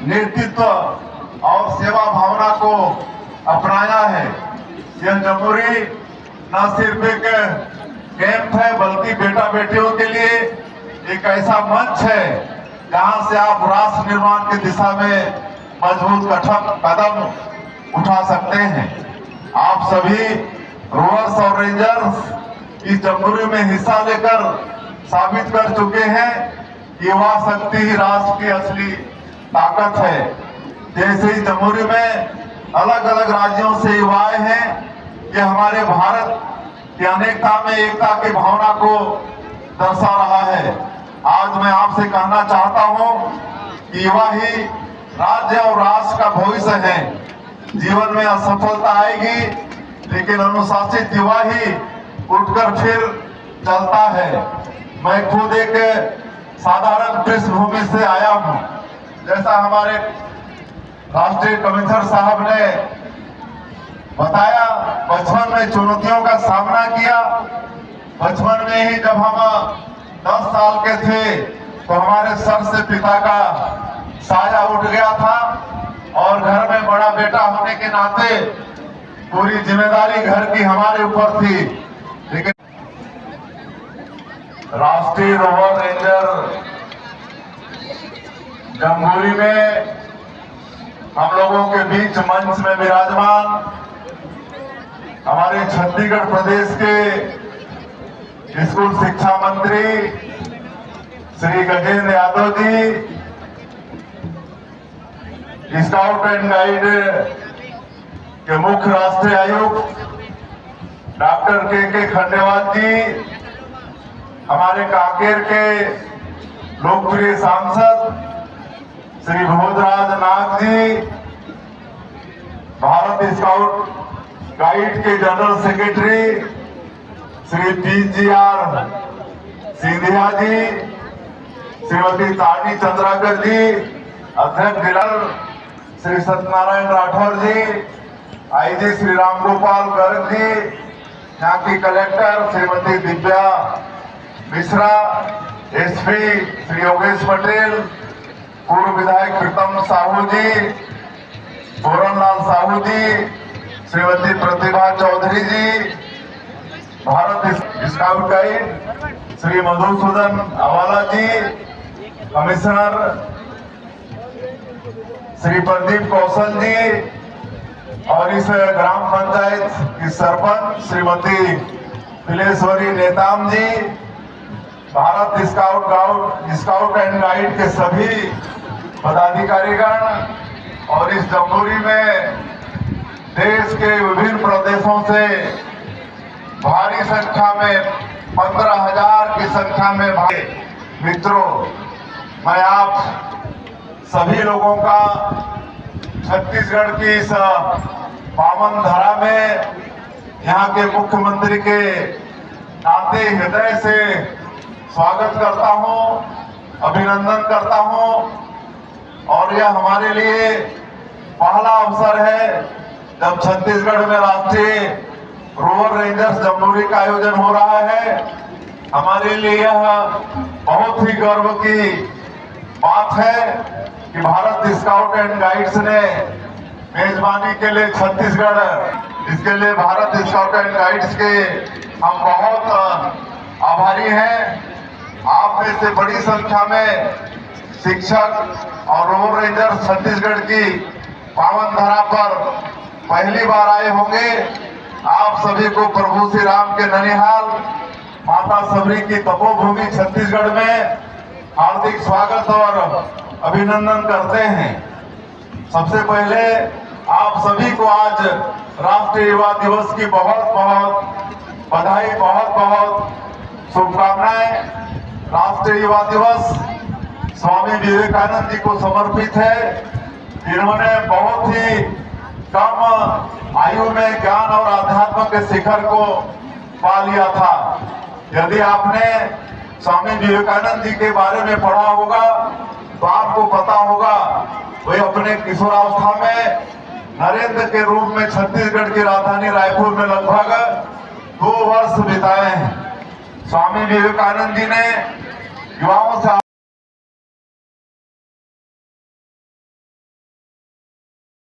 नेतृत्व और सेवा भावना को अपनाया है। यह जमुरी न सिर्फ एक कैंप है बल्कि बेटा बेटियों के लिए एक ऐसा मंच है जहां से आप राष्ट्र निर्माण की दिशा में मजबूत कदम उठा सकते हैं। आप सभी रोवर्स और रेंजर्स इस जमुरी में हिस्सा लेकर साबित कर चुके हैं कि युवा शक्ति ही राष्ट्र की असली ताकत है। जैसे ही जमुरी में अलग अलग राज्यों से युवाएं हैं, ये हमारे भारत की अनेकता में एकता की भावना को दर्शा रहा है। आज मैं आपसे कहना चाहता हूं कि युवा ही राज्य और राष्ट्र का भविष्य है। जीवन में असफलता आएगी लेकिन अनुशासित युवा ही उठकर फिर चलता है। मैं खुद एक साधारण पृष्ठभूमि से आया हूं। जैसा हमारे राष्ट्रीय कमिश्नर साहब ने बताया, बचपन में चुनौतियों का सामना किया। बचपन में ही जब हम 10 साल के थे तो हमारे सर से पिता का साया उठ गया था और घर में बड़ा बेटा होने के नाते पूरी जिम्मेदारी घर की हमारे ऊपर थी। लेकिन राष्ट्रीय रोवर रेंजर जमुरी में हम लोगों के बीच मंच में विराजमान हमारे छत्तीसगढ़ प्रदेश के स्कूल शिक्षा मंत्री Shri Gajendra Yadav ji, scout and guide के मुख्य राष्ट्रीय आयुक्त डॉक्टर के खंडेवाल जी, हमारे कांकेर के लोकप्रिय सांसद श्री भोजराज नाग जी, भारत स्काउट गाइड के general secretary Shri PGR Scindia ji, Shrimati Tani Chandrakar जी, अध्यक्ष जिला श्री सत्यनारायण राठौर जी, IG श्री रामगोपाल गर्ग जी, यहाँ की कलेक्टर श्रीमती दिव्या मिश्रा, SP श्री योगेश पटेल, पूर्व विधायक प्रीतम साहू जी, पूरनलाल साहू जी, श्रीमती प्रतिभा चौधरी जी, भारत स्काउट गाइड श्री मधुसूदन अवाला जी, कमिश्नर श्री प्रदीप कौशल जी और इस ग्राम पंचायत की सरपंच श्रीमती तिलेश्वरी नेताम जी, भारत स्काउट एंड गाइड के सभी पदाधिकारीगण और इस जमुरी में देश के विभिन्न प्रदेशों से भारी संख्या में 15,000 की संख्या में भाई मित्रों, मैं आप सभी लोगों का छत्तीसगढ़ की इस पावन धरा में यहाँ के मुख्यमंत्री के नाते हृदय से स्वागत करता हूँ, अभिनंदन करता हूँ। और यह हमारे लिए पहला अवसर है जब छत्तीसगढ़ में राष्ट्रीय रोवर रेंजर्स जमुरी का आयोजन हो रहा है। हमारे लिए यह बहुत ही गर्व की बात है कि भारत स्काउट एंड गाइड्स ने मेजबानी के लिए छत्तीसगढ़, इसके लिए भारत स्काउट एंड गाइड्स के हम बहुत आभारी हैं। आप में से बड़ी संख्या में शिक्षक और रोवर रेंजर्स छत्तीसगढ़ की पावन धरा पर पहली बार आए होंगे। आप सभी को प्रभु श्री राम के ननिहाल माता सबरी की तपोभूमि छत्तीसगढ़ में हार्दिक स्वागत और अभिनंदन करते हैं। सबसे पहले आप सभी को आज राष्ट्रीय युवा दिवस की बहुत बहुत बधाई, बहुत बहुत शुभकामनाएं। राष्ट्रीय युवा दिवस स्वामी विवेकानंद जी को समर्पित है। इन्होंने बहुत ही कम आयु में ज्ञान और आध्यात्म के शिखर को पा लिया था। यदि आपने स्वामी विवेकानंद जी के बारे में पढ़ा होगा तो आपको पता होगा वे अपने किशोरावस्था में नरेंद्र के रूप में छत्तीसगढ़ की राजधानी रायपुर में लगभग 2 वर्ष बिताए हैं। स्वामी विवेकानंद जी ने युवाओं से